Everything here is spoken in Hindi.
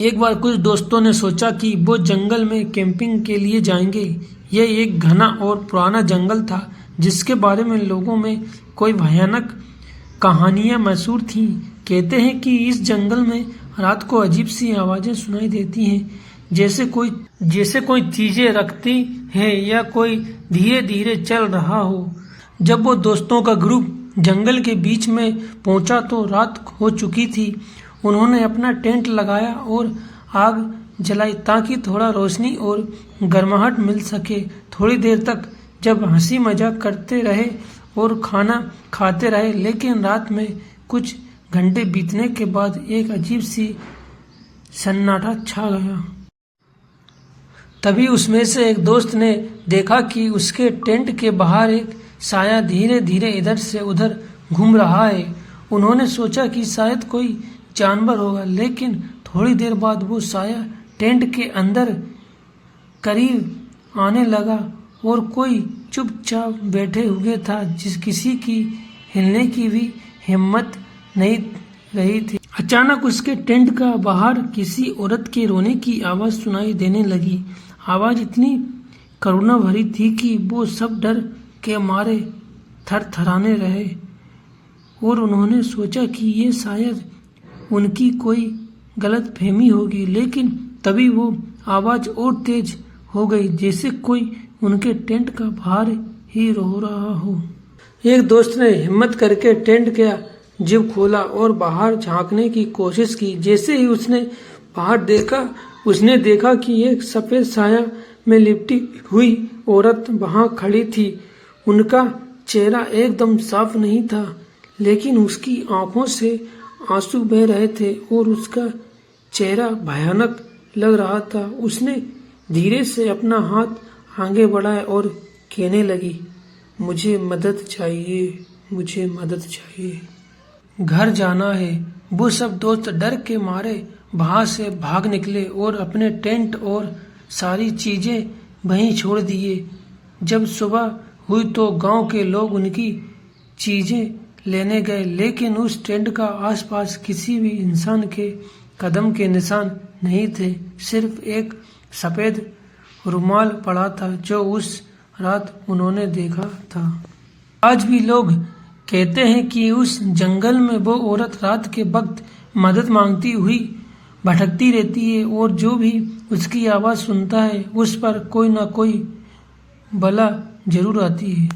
एक बार कुछ दोस्तों ने सोचा कि वो जंगल में कैंपिंग के लिए जाएंगे। यह एक घना और पुराना जंगल था जिसके बारे में लोगों में कोई भयानक कहानियां मशहूर थीं। कहते हैं कि इस जंगल में रात को अजीब सी आवाजें सुनाई देती हैं, जैसे कोई चीजें रखती है या कोई धीरे धीरे चल रहा हो। जब वो दोस्तों का ग्रुप जंगल के बीच में पहुंचा तो रात हो चुकी थी। उन्होंने अपना टेंट लगाया और आग जलाई ताकि थोड़ा रोशनी और गर्माहट मिल सके। थोड़ी देर तक जब हंसी मजाक करते रहे और खाना खाते रहे, लेकिन रात में कुछ घंटे बीतने के बाद एक अजीब सी सन्नाटा छा गया। तभी उसमें से एक दोस्त ने देखा कि उसके टेंट के बाहर एक साया धीरे धीरे इधर से उधर घूम रहा है। उन्होंने सोचा कि शायद कोई जानवर होगा, लेकिन थोड़ी देर बाद वो साया टेंट के अंदर करीब आने लगा और कोई चुपचाप बैठे हुए था, किसी की हिलने की भी हिम्मत नहीं रही थी। अचानक उसके टेंट का बाहर किसी औरत के रोने की आवाज सुनाई देने लगी। आवाज इतनी करुणा भरी थी कि वो सब डर के मारे थरथराने रहे और उन्होंने सोचा कि ये शायद उनकी कोई गलत फहमी होगी। लेकिन तभी वो आवाज और तेज हो गई, जैसे कोई उनके टेंट का बाहर ही रो रहा हो। एक दोस्त ने हिम्मत करके टेंट का जिप खोला और बाहर झांकने की कोशिश की। जैसे ही उसने बाहर देखा, उसने देखा कि एक सफेद साया में लिपटी हुई औरत वहां खड़ी थी। उनका चेहरा एकदम साफ नहीं था, लेकिन उसकी आंखों से आंसू बह रहे थे और उसका चेहरा भयानक लग रहा था। उसने धीरे से अपना हाथ आगे बढ़ाया और कहने लगी, मुझे मदद चाहिए, मुझे मदद चाहिए, घर जाना है। वो सब दोस्त डर के मारे वहां से भाग निकले और अपने टेंट और सारी चीजें वहीं छोड़ दिए। जब सुबह हुई तो गांव के लोग उनकी चीजें लेने गए, लेकिन उस टेंट का आसपास किसी भी इंसान के कदम के निशान नहीं थे। सिर्फ एक सफेद रुमाल पड़ा था जो उस रात उन्होंने देखा था। आज भी लोग कहते हैं कि उस जंगल में वो औरत रात के वक्त मदद मांगती हुई भटकती रहती है और जो भी उसकी आवाज सुनता है उस पर कोई ना कोई बला जरूर आती है।